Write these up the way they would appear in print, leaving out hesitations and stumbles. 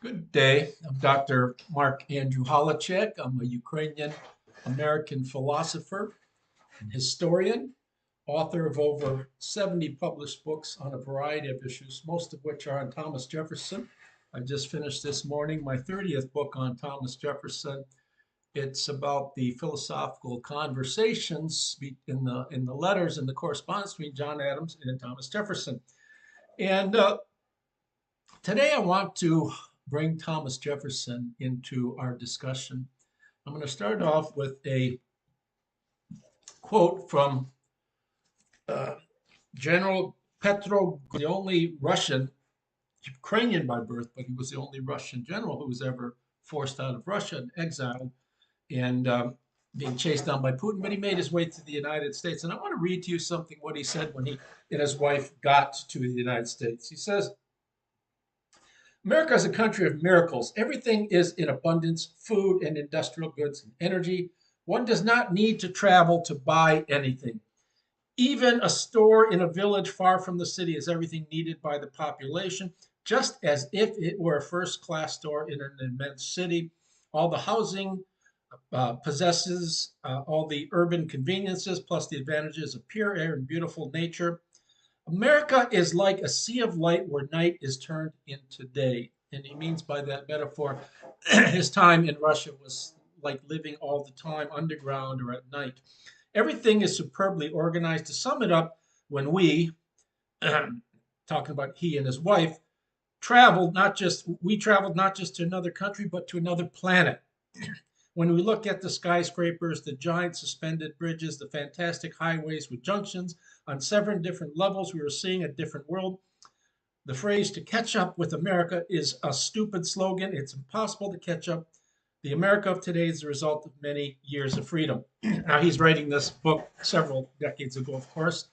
Good day. I'm Dr. Mark Andrew Holowchak. I'm a Ukrainian American philosopher and historian, author of over 70 published books on a variety of issues, most of which are on Thomas Jefferson. I just finished this morning my 30th book on Thomas Jefferson. It's about the philosophical conversations in the letters and the correspondence between John Adams and Thomas Jefferson. And today I want to bring Thomas Jefferson into our discussion. I'm going to start off with a quote from General Petrov, the only Russian, Ukrainian by birth, but he was the only Russian general who was ever forced out of Russia and exiled and being chased down by Putin. But he made his way to the United States. And I want to read to you something what he said when he and his wife got to the United States. He says, America is a country of miracles. Everything is in abundance, food and industrial goods and energy. One does not need to travel to buy anything. Even a store in a village far from the city is everything needed by the population, just as if it were a first-class store in an immense city. All the housing possesses all the urban conveniences, plus the advantages of pure air and beautiful nature. America is like a sea of light where night is turned into day. And he means by that metaphor, his time in Russia was like living all the time underground or at night. Everything is superbly organized. To sum it up, when we, talking about he and his wife, we traveled not just to another country, but to another planet. When we look at the skyscrapers, the giant suspended bridges, the fantastic highways with junctions on 7 different levels, we were seeing a different world. The phrase to catch up with America is a stupid slogan. It's impossible to catch up. The America of today is the result of many years of freedom. Now, he's writing this book several decades ago, of course.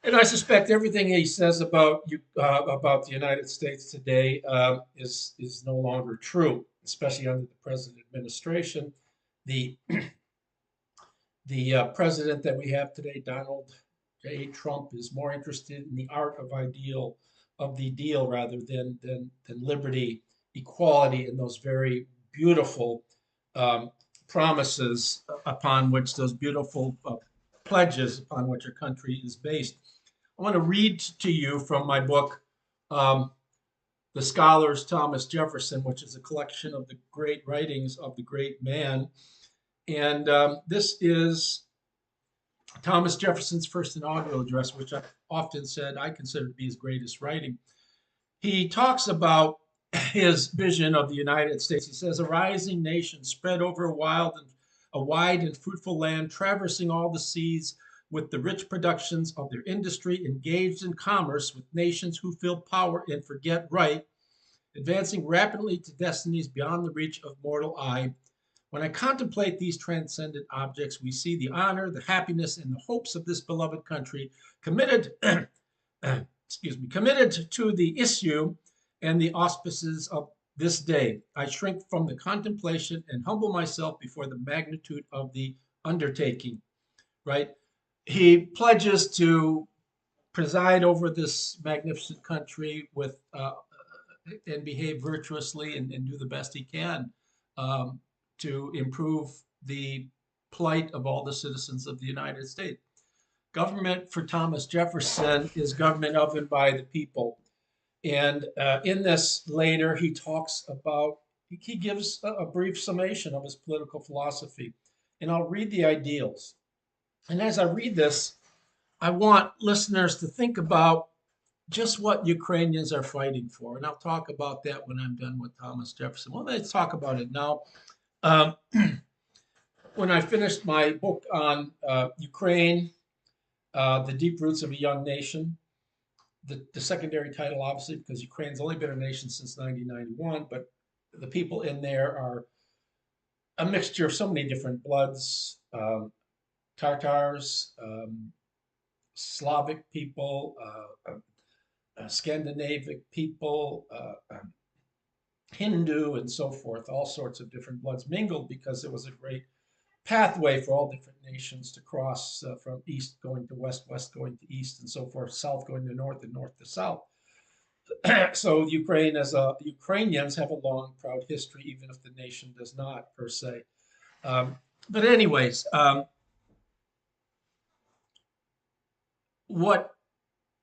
And I suspect everything he says about the United States today is no longer true, especially under the present administration. The president that we have today, Donald J. Trump, is more interested in the art of the deal rather than liberty, equality, and those very beautiful promises upon which those beautiful pledges upon which our country is based. I want to read to you from my book, The Scholar's Thomas Jefferson, which is a collection of the great writings of the great man. And this is Thomas Jefferson's first inaugural address, which I've often said I consider to be his greatest writing. He talks about his vision of the United States. He says, a rising nation spread over a wide and fruitful land, traversing all the seas with the rich productions of their industry, engaged in commerce with nations who feel power and forget right, advancing rapidly to destinies beyond the reach of mortal eye. When I contemplate these transcendent objects, we see the honor, the happiness, and the hopes of this beloved country committed, committed to the issue and the auspices of this day. I shrink from the contemplation and humble myself before the magnitude of the undertaking. Right? He pledges to preside over this magnificent country with and behave virtuously and do the best he can to improve the plight of all the citizens of the United States. Government for Thomas Jefferson is government of and by the people. And in this later, he talks about, he gives a brief summation of his political philosophy. And I'll read the ideals. And as I read this, I want listeners to think about just what Ukrainians are fighting for. And I'll talk about that when I'm done with Thomas Jefferson. Well, let's talk about it now. When I finished my book on Ukraine, The Deep Roots of a Young Nation, the secondary title, obviously, because Ukraine's only been a nation since 1991, but the people in there are a mixture of so many different bloods, Tartars, Slavic people, Scandinavic people, Hindu, and so forth. All sorts of different bloods mingled because it was a great pathway for all different nations to cross from east going to west, west going to east, and so forth, south going to north, and north to south. So Ukraine as a Ukrainians have a long, proud history, even if the nation does not per se. Um, but anyways, what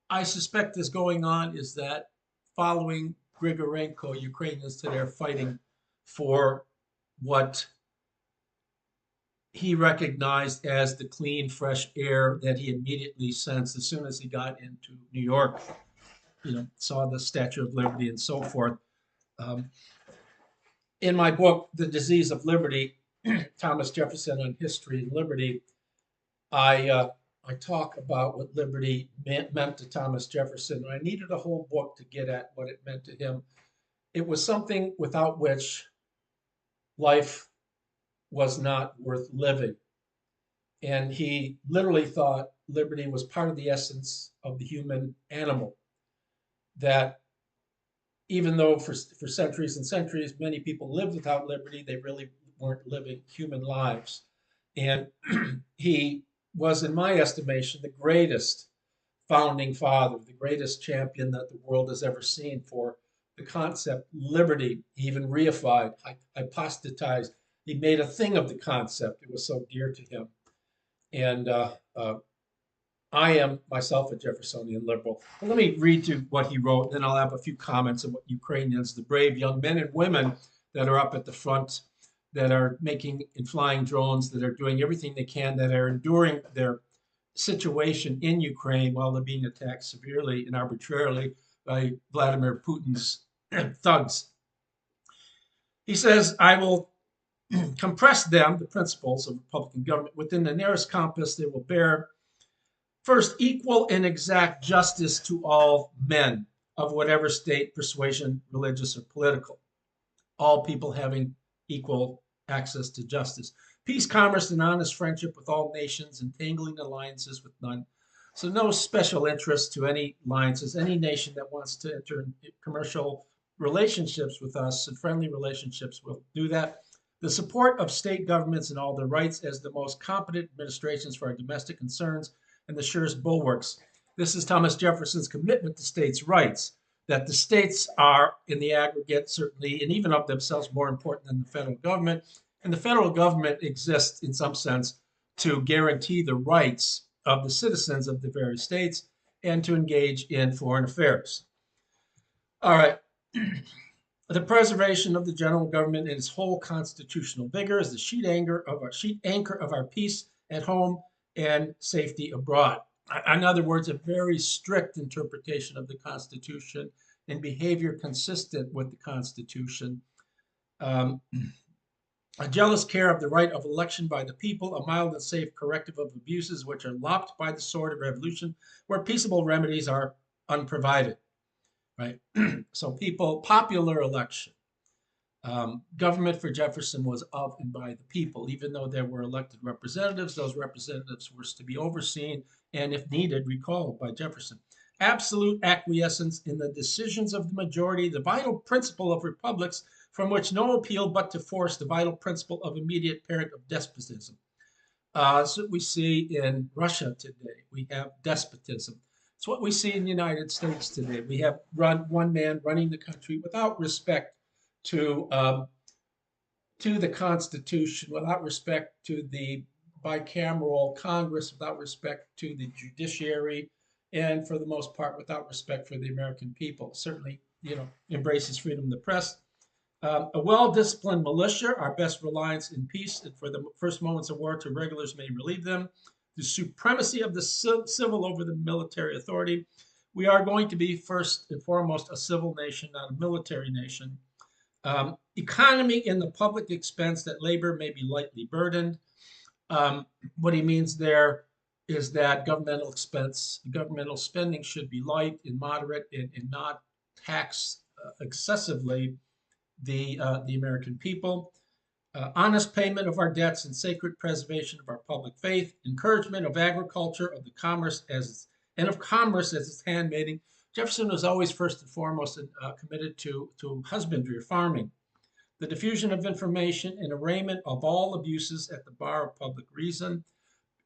I suspect is going on is that following Grigorenko, Ukrainians today are fighting for what he recognized as the clean, fresh air that he immediately sensed as soon as he got into New York. Saw the Statue of Liberty and so forth. Um, in my book, The Disease of Liberty, Thomas Jefferson on History and Liberty, I talk about what liberty meant to Thomas Jefferson. I needed a whole book to get at what it meant to him. It was something without which life was not worth living. And he literally thought liberty was part of the essence of the human animal. That even though for centuries and centuries, many people lived without liberty, they really weren't living human lives. And he was, in my estimation, the greatest founding father, the greatest champion that the world has ever seen for the concept liberty. He even reified, hypostatized. He made a thing of the concept. It was so dear to him. And I am myself a Jeffersonian liberal. But let me read to what he wrote, then I'll have a few comments on what Ukrainians, the brave young men and women that are up at the front, that are making and flying drones, that are doing everything they can, that are enduring their situation in Ukraine while they're being attacked severely and arbitrarily by Vladimir Putin's thugs. He says, I will compress them, the principles of Republican government, within the narrowest compass they will bear. First, equal and exact justice to all men of whatever state, persuasion, religious, or political. All people having equal access to justice. Peace, commerce, and honest friendship with all nations, entangling alliances with none. So no special interest to any alliances. Any nation that wants to enter in commercial relationships with us and friendly relationships will do that. The support of state governments and all their rights as the most competent administrations for our domestic concerns and the surest bulwarks. This is Thomas Jefferson's commitment to states' rights, that the states are, in the aggregate, certainly, and even of themselves, more important than the federal government. And the federal government exists, in some sense, to guarantee the rights of the citizens of the various states and to engage in foreign affairs. All right. The preservation of the general government in its whole constitutional vigor is the sheet anchor of our peace at home and safety abroad. In other words, a very strict interpretation of the Constitution and behavior consistent with the Constitution. A jealous care of the right of election by the people, a mild and safe corrective of abuses which are lopped by the sword of revolution, where peaceable remedies are unprovided. Right? So popular election. Government for Jefferson was of and by the people. Even though there were elected representatives, those representatives were to be overseen and, if needed, recalled by Jefferson. Absolute acquiescence in the decisions of the majority, the vital principle of republics, from which no appeal but to force, the vital principle of immediate parent of despotism. That's what we see in Russia today. We have despotism. It's what we see in the United States today. We have one man running the country without respect to the Constitution, without respect to the bicameral Congress, without respect to the judiciary, and for the most part, without respect for the American people. Certainly, embraces freedom of the press. A well-disciplined militia, our best reliance in peace, and for the first moments of war, to regulars may relieve them. The supremacy of the civil over the military authority. We are going to be first and foremost a civil nation, not a military nation. Economy in the public expense, that labor may be lightly burdened. What he means there is that governmental spending should be light and moderate and not tax excessively the American people. Honest payment of our debts and sacred preservation of our public faith, encouragement of agriculture, of the commerce as its handmaiden. Jefferson was always first and foremost committed to husbandry or farming. The diffusion of information and arraignment of all abuses at the bar of public reason.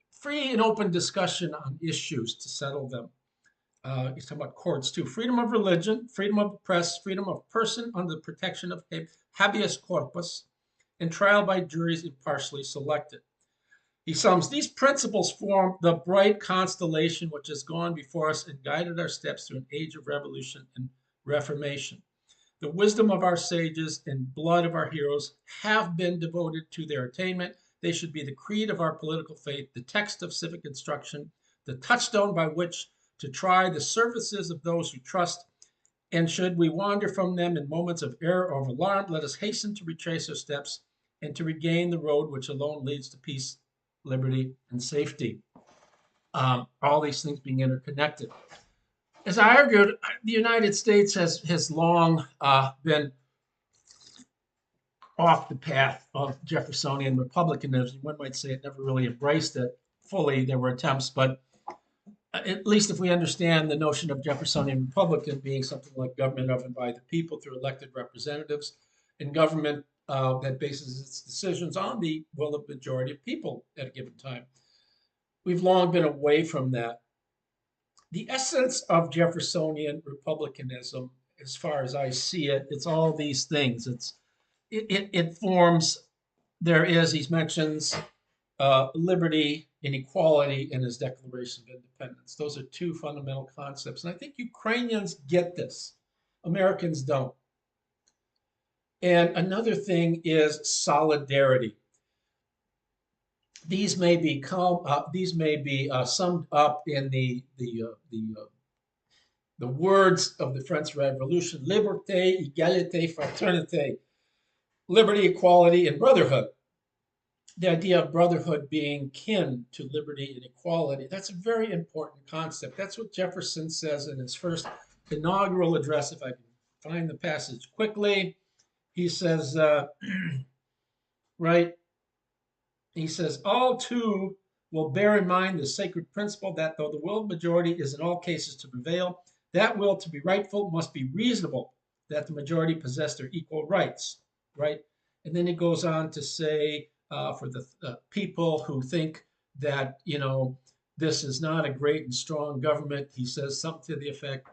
Free and open discussion on issues to settle them. He's talking about courts too. Freedom of religion, freedom of the press, freedom of person under the protection of habeas corpus, and trial by juries impartially selected. He sums these principles form the bright constellation which has gone before us and guided our steps through an age of revolution and reformation. The wisdom of our sages and blood of our heroes have been devoted to their attainment. They should be the creed of our political faith, the text of civic instruction, the touchstone by which to try the services of those who trust. And should we wander from them in moments of error or of alarm, let us hasten to retrace our steps and to regain the road which alone leads to peace, liberty, and safety. All these things being interconnected. As I argued, the United States has long been off the path of Jeffersonian republicanism. One might say it never really embraced it fully. There were attempts, but at least if we understand the notion of Jeffersonian Republican being something like government of and by the people through elected representatives, and government that bases its decisions on the will of the majority of people at a given time. We've long been away from that. The essence of Jeffersonian republicanism, as far as I see it, it's all these things. It forms, he mentions liberty and equality in his Declaration of Independence. Those are two fundamental concepts. And I think Ukrainians get this. Americans don't. And another thing is solidarity. These may be summed up in the words of the French Revolution: liberté, égalité, fraternité, liberty, equality, and brotherhood. The idea of brotherhood being kin to liberty and equality. That's a very important concept. That's what Jefferson says in his first inaugural address. If I can find the passage quickly, he says, right? He says, all too will bear in mind the sacred principle that though the will of the majority is in all cases to prevail, that will to be rightful must be reasonable, that the majority possess their equal rights, right? And then he goes on to say, for the people who think that, this is not a great and strong government, he says something to the effect,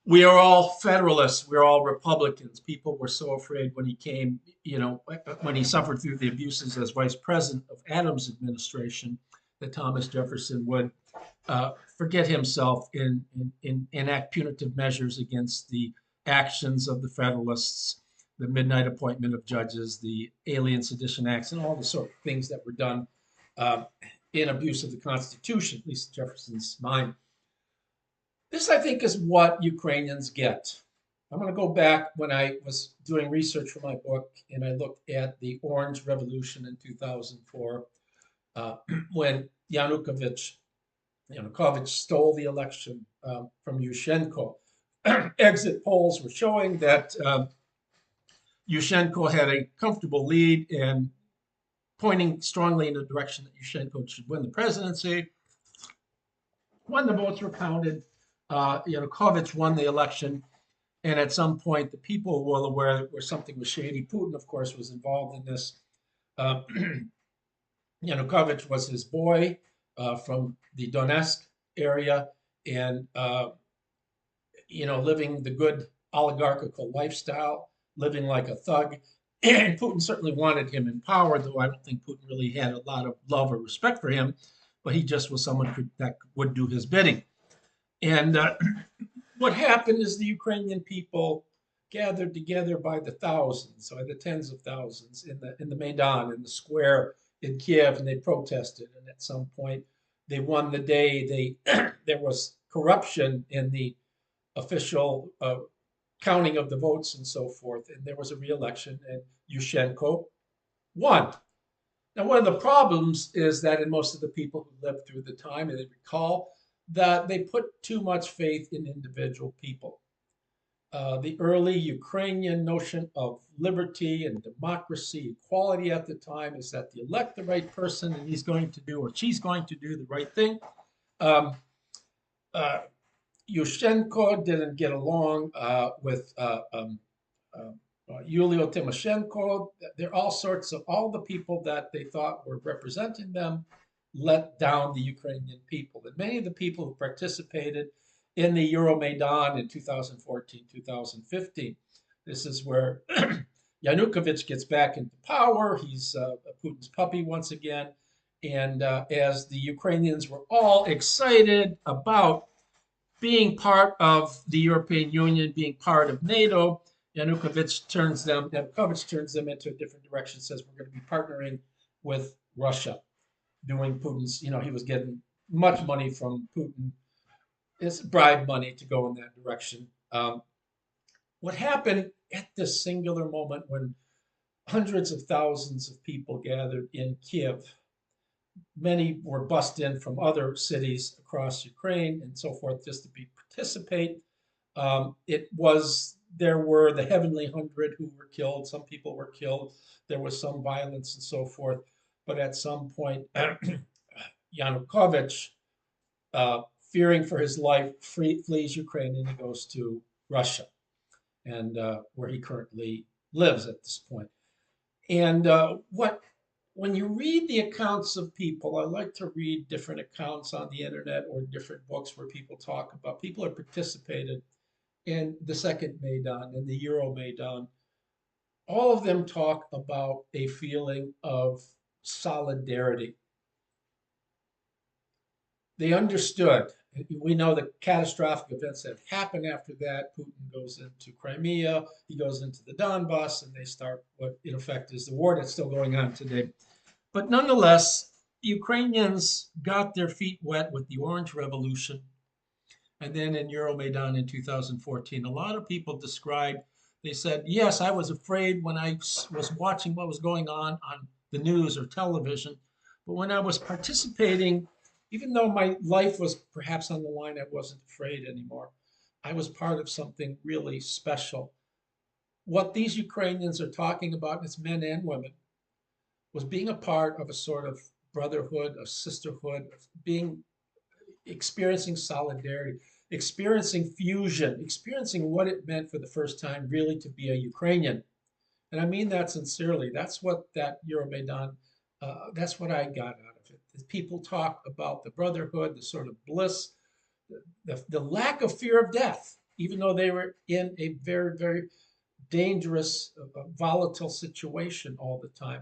we are all Federalists. We're all Republicans. People were so afraid when he came, when he suffered through the abuses as vice president of Adams' administration, that Thomas Jefferson would forget himself and enact punitive measures against the actions of the Federalists, the midnight appointment of judges, the Alien Sedition Acts, and all the sort of things that were done in abuse of the Constitution, at least in Jefferson's mind. This, I think, is what Ukrainians get. I'm going to go back when I was doing research for my book, and I looked at the Orange Revolution in 2004, when Yanukovych stole the election from Yushchenko. Exit polls were showing that Yushchenko had a comfortable lead and pointing strongly in the direction that Yushchenko should win the presidency. When the votes were counted, Yanukovych won the election, and at some point, the people were well aware that something was shady. Putin, of course, was involved in this. Yanukovych was his boy from the Donetsk area, and living the good oligarchical lifestyle, living like a thug. And Putin certainly wanted him in power, though I don't think Putin really had a lot of love or respect for him, but he just was someone that would do his bidding. And what happened is the Ukrainian people gathered together by the thousands, by the tens of thousands, in the Maidan, in the square in Kiev, and they protested. And at some point, they won the day. There was corruption in the official counting of the votes and so forth, and there was a re-election, and Yushchenko won. Now, one of the problems is that in most of the people who lived through the time, and they recall, that they put too much faith in individual people. The early Ukrainian notion of liberty and democracy, equality at the time, is that you elect the right person and he's going to do or she's going to do the right thing. Yushchenko didn't get along with Yulia Tymoshenko. There are all the people that they thought were representing them let down the Ukrainian people. And many of the people who participated in the Euromaidan in 2014, 2015, this is where Yanukovych gets back into power. He's Putin's puppy once again. And as the Ukrainians were all excited about being part of the European Union, being part of NATO, Yanukovych turns them into a different direction, says we're going to be partnering with Russia, doing Putin's, he was getting much money from Putin, it's bribe money to go in that direction. What happened at this singular moment when hundreds of thousands of people gathered in Kiev, many were bussed in from other cities across Ukraine and so forth just to participate. There were the Heavenly Hundred who were killed. Some people were killed. There was some violence and so forth. But at some point, Yanukovych, fearing for his life, flees Ukraine and he goes to Russia, and where he currently lives at this point. And when you read the accounts of people, I like to read different accounts on the internet or different books where people talk about people who participated in the Second Maidan and the Euromaidan. All of them talk about a feeling of solidarity. They understood. We know the catastrophic events that happened after that. Putin goes into Crimea, he goes into the Donbass, and they start what in effect is the war that's still going on today. But nonetheless, the Ukrainians got their feet wet with the Orange Revolution. And then in Euromaidan in 2014, a lot of people described, they said, yes, I was afraid when I was watching what was going on the news or television. But when I was participating, even though my life was perhaps on the line, I wasn't afraid anymore. I was part of something really special. What these Ukrainians are talking about, it's men and women, was being a part of a sort of brotherhood, a sisterhood, experiencing solidarity, experiencing fusion, experiencing what it meant for the first time really to be a Ukrainian. And I mean that sincerely. That's what that Euromaidan, that's what I got out of it. People talk about the brotherhood, the sort of bliss, the lack of fear of death, even though they were in a very, very dangerous, volatile situation all the time.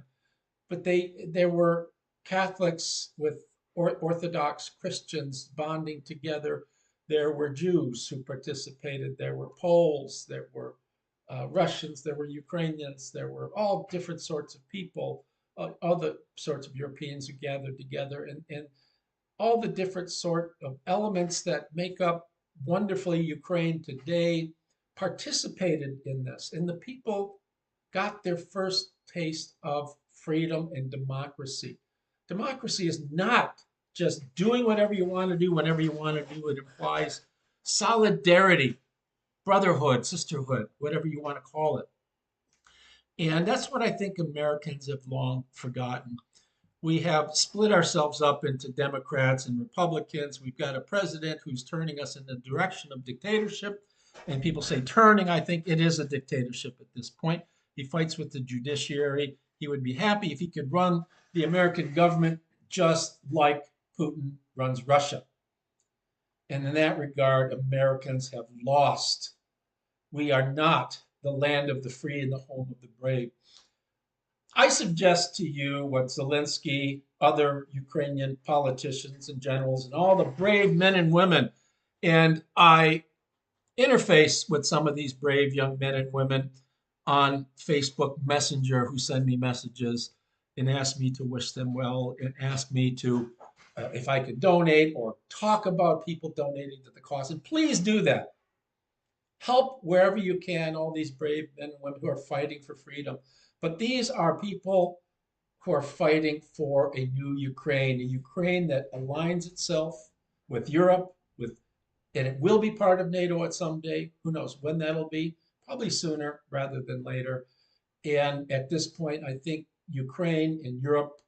But there were Catholics with Orthodox Christians bonding together. There were Jews who participated. There were Poles. There were Russians. There were Ukrainians. There were all different sorts of people, other sorts of Europeans who gathered together, and all the different sort of elements that make up wonderfully Ukraine today participated in this. And the people got their first taste of freedom and democracy. Democracy is not just doing whatever you want to do whenever you want to do it. It implies solidarity, brotherhood, sisterhood, whatever you want to call it. And that's what I think Americans have long forgotten. We have split ourselves up into Democrats and Republicans. We've got a president who's turning us in the direction of dictatorship. And people say turning, I think it is a dictatorship at this point. He fights with the judiciary. He would be happy if he could run the American government just like Putin runs Russia. And in that regard, Americans have lost. We are not the land of the free and the home of the brave. I suggest to you what Zelensky, other Ukrainian politicians and generals, and all the brave men and women, and I interface with some of these brave young men and women on Facebook Messenger who send me messages and ask me to wish them well and ask me to, if I could donate or talk about people donating to the cause. And please do that. Help wherever you can, all these brave men and women who are fighting for freedom. But these are people who are fighting for a new Ukraine, a Ukraine that aligns itself with Europe, and it will be part of NATO at some day. Who knows when that'll be? Probably sooner rather than later. And at this point, I think Ukraine and Europe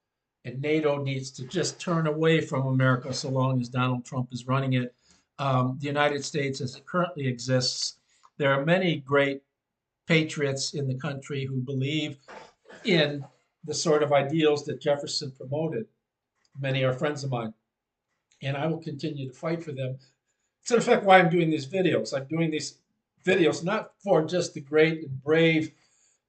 and NATO needs to just turn away from America so long as Donald Trump is running it. The United States, as it currently exists, there are many great patriots in the country who believe in the sort of ideals that Jefferson promoted. Many are friends of mine, and I will continue to fight for them. It's in effect why I'm doing these videos. I'm doing these videos not for just the great and brave,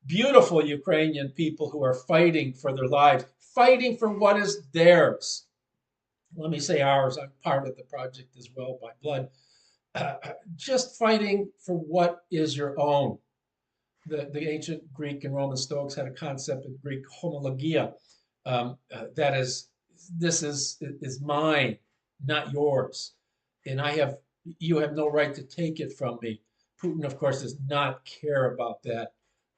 beautiful Ukrainian people who are fighting for their lives, fighting for what is theirs. Let me say ours. I'm part of the project as well by blood. Just fighting for what is your own. The ancient Greek and Roman Stoics had a concept of Greek homologia. That is, this is mine, not yours, and you have no right to take it from me. Putin, of course, does not care about that,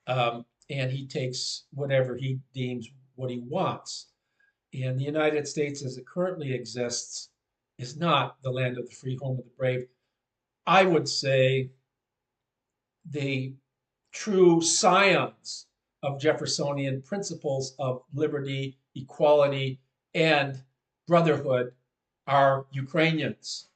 and he takes whatever he deems what he wants. And the United States, as it currently exists, is not the land of the free, home of the brave. I would say the true scions of Jeffersonian principles of liberty, equality, and brotherhood are Ukrainians.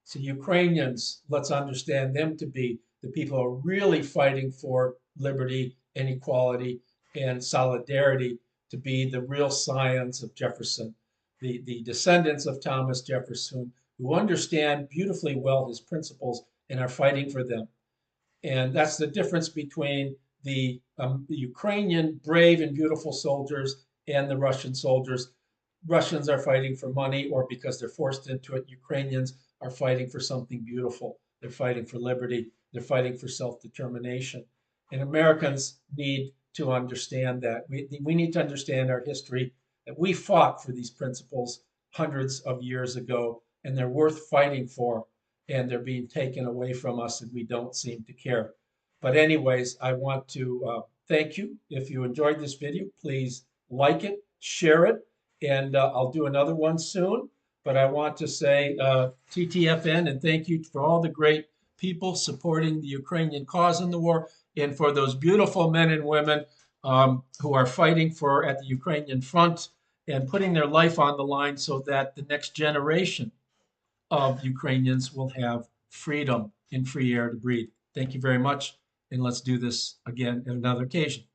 So Ukrainians, let's understand them to be the people who are really fighting for liberty and equality and solidarity, to be the real scions of Jefferson, the descendants of Thomas Jefferson, who understand beautifully well his principles and are fighting for them. And that's the difference between the Ukrainian brave and beautiful soldiers and the Russian soldiers. Russians are fighting for money or because they're forced into it. Ukrainians are fighting for something beautiful. They're fighting for liberty. They're fighting for self-determination. And Americans need to understand that. We need to understand our history, that we fought for these principles hundreds of years ago, and they're worth fighting for, and they're being taken away from us, and we don't seem to care. But anyways, I want to thank you. If you enjoyed this video, please like it, share it, and I'll do another one soon. But I want to say TTFN and thank you for all the great people supporting the Ukrainian cause in the war, and for those beautiful men and women who are fighting for at the Ukrainian front and putting their life on the line so that the next generation of Ukrainians will have freedom and free air to breathe. Thank you very much, and let's do this again at another occasion.